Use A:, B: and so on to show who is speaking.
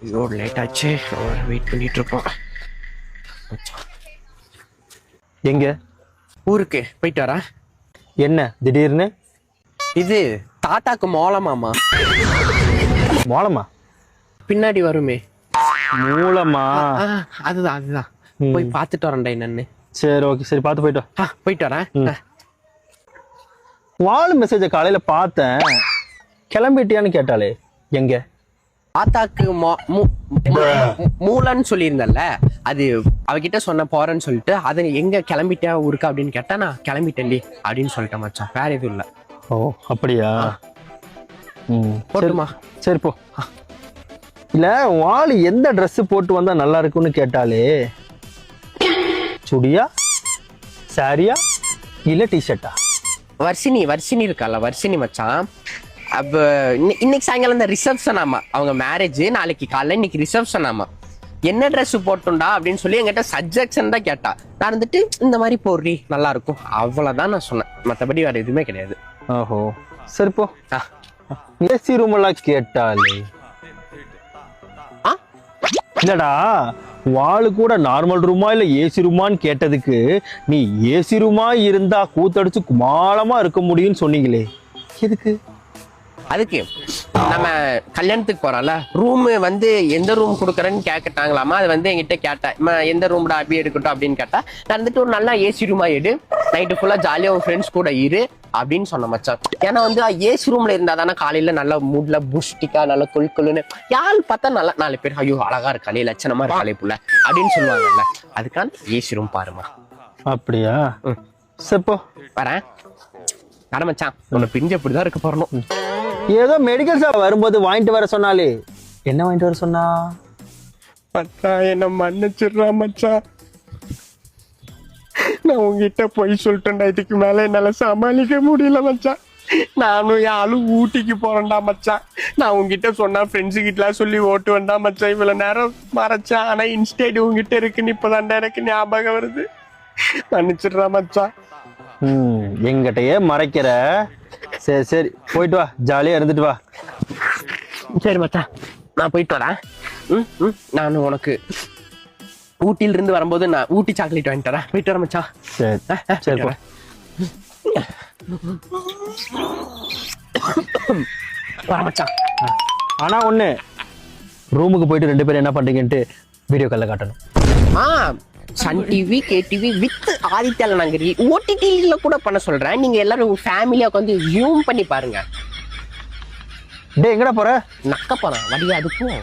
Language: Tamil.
A: ஐயோ லேட் ஆச்சு, வெயிட் பண்ணிட்டு இருப்போம்.
B: எங்க?
A: ஊருக்கு போயிட்டு வரேன்.
B: என்ன திடீர்னு?
A: இது தாத்தாக்கு மோளமாமா.
B: மோளமா?
A: பின்னாடி வருமே.
B: மூலமா?
A: அதுதான் அதுதான். போய் பார்த்துட்டு வரேன்டா என்னன்னு.
B: சரி ஓகே, சரி பார்த்து போயிட்டு வா.
A: போயிட்டு வரேன்.
B: வால் மெசேஜை காலையில பார்த்தேன், கிளம்பிட்டியான்னு கேட்டாலே. எங்க?
A: தாத்தாக்கு மூலன்னு சொல்லியிருந்தல்ல, அது அவகிட்ட சொன்ன போறேன்னு சொல்லிட்டு அது எங்க கிளம்பிட்டியா ஊருக்கு அப்படின்னு கேட்டா நான் கிளம்பிட்டேன்டி அப்படின்னு சொல்லிட்டேன் மச்சான். வேற எதுவும் இல்லை.
B: ஓ அப்படியா?
A: போட்டுமா?
B: சரி போ. இல்ல வால் எந்த ட்ரெஸ் போட்டு வந்தா நல்லா இருக்கும்னு கேட்டாலே, சுடியா சாரியா இல்ல டிஷர்ட்டா?
A: வர்ஷினி இருக்கால, வர்ஷினி மச்சான். அப்ப இன்னைக்கு சாயங்காலம் இந்த ரிசப்ஷன் ஆமா, அவங்க மேரேஜ் நாளைக்கு காலைல, இன்னைக்கு ரிசப்ஷன் ஆமா. என்ன ட்ரெஸ் போட்டுண்டா அப்படின்னு சொல்லி என்கிட்ட சஜெக்ஷன் தான் கேட்டா. நான் வந்துட்டு இந்த மாதிரி போடுறி நல்லா இருக்கும் அவ்வளவுதான் நான் சொன்னேன், மற்றபடி வேற எதுவுமே கிடையாது.
B: ஓஹோ சரி போ. ஏசி ரூம் எல்லாம் கேட்டாலே இல்லடா, வாளு கூட நார்மல் ரூமா இல்ல ஏசி ரூமான்னு கேட்டதுக்கு நீ ஏசி ரூமா இருந்தா கூத்தடிச்சு குமாலமா இருக்க முடியும்னு சொன்னீங்களே, எதுக்கு?
A: அதுக்கு நம்ம கல்யாணத்துக்கு போறோம்ல, ரூம் வந்து எந்த ரூம் கொடுக்குறேன்னு கேட்டாங்களாமா. அது வந்து என்கிட்ட கேட்டேன், எந்த ரூம்டா அப்படி எடுக்கட்டும் அப்படின்னு கேட்டா, நான் வந்துட்டு ஒரு நல்லா ஏசி ரூமா எடு, நைட்டு ஃபுல்லா ஜாலியா உன் ஃப்ரெண்ட்ஸ் கூட இரு அப்படின்னு சொன்ன மச்சான். ஏன்னா வந்து ஏசி ரூம்ல இருந்தா தானே காலையில நல்லா மூட்ல புஷ்டிக்கா நல்லா கொல்லுன்னு யாழ் பார்த்தா நல்லா 4 பேர் ஐயோ அழகா இருக்காளே லட்சணமா இருக்காளே புள்ள அப்படின்னு சொல்லுவாங்கல்ல, அதுக்கான ஏசி ரூம் பாருமா.
B: அப்படியா? சப்போ
A: வரேன். வர மச்சான், உன்னை பிரிஞ்சு அப்படிதான் இருக்க போறணும்.
B: ஏதோ மெடிக்கல் ஷாப் வரும்போது வாங்கிட்டு வர சொன்னாலே, என்ன வாங்கிட்டு வர சொன்னா?
A: மச்சான் என்ன மன்னிச்சிடுறா மச்சான், நான் உங்ககிட்ட போய் சொல்லிட்டேன்டா, இதுக்கு மேல என்னால சமாளிக்க முடியல மச்சான். நானும் என் ஆளு ஊட்டிக்கு போறேன்டா மச்சான். நான் உங்ககிட்ட சொன்னா ஃப்ரெண்ட்ஸு கிட்டலாம் சொல்லி ஓட்டு வேண்டாம் மச்சான், இவ்வளவு நேரம் மறைச்சான். ஆனா இன்ஸ்டேட் உங்ககிட்ட இருக்குன்னு இப்பதான்டா எனக்கு ஞாபகம் வருது. மன்னிச்சிடுறா மச்சான்.
B: எங்கிட்டயே மறைக்கிற. சரி சரி போயிட்டு வா, ஜாலியா இருந்துட்டு வா.
A: சரி மச்சான், நான் போயிட்டு வரேன். நான் உனக்கு ஊட்டில இருந்து வரும்போது நான் ஊட்டி சாக்லேட் வாங்கிட்டு வரேன். போயிட்டு வரேன் மச்சான்.
B: சரி சரி போ.
A: மச்சான்
B: ஆனா ஒண்ணு, ரூமுக்கு போயிட்டு 2 பேரும் என்ன பண்றீங்கன்ட்டு வீடியோ கால்ல காட்டணும்.
A: சன் டிவி, கேடிவி வித் ஆதித்யால நாங்க ஓடிடில கூட பண்ண சொல்றேன். நீங்க எல்லாரும் ஃபேமிலியா உட்காந்து ஜூம் பண்ணி பாருங்க.
B: டேய் எங்கடா போற?
A: நக்க போறேன் வடியா அதுக்கும்.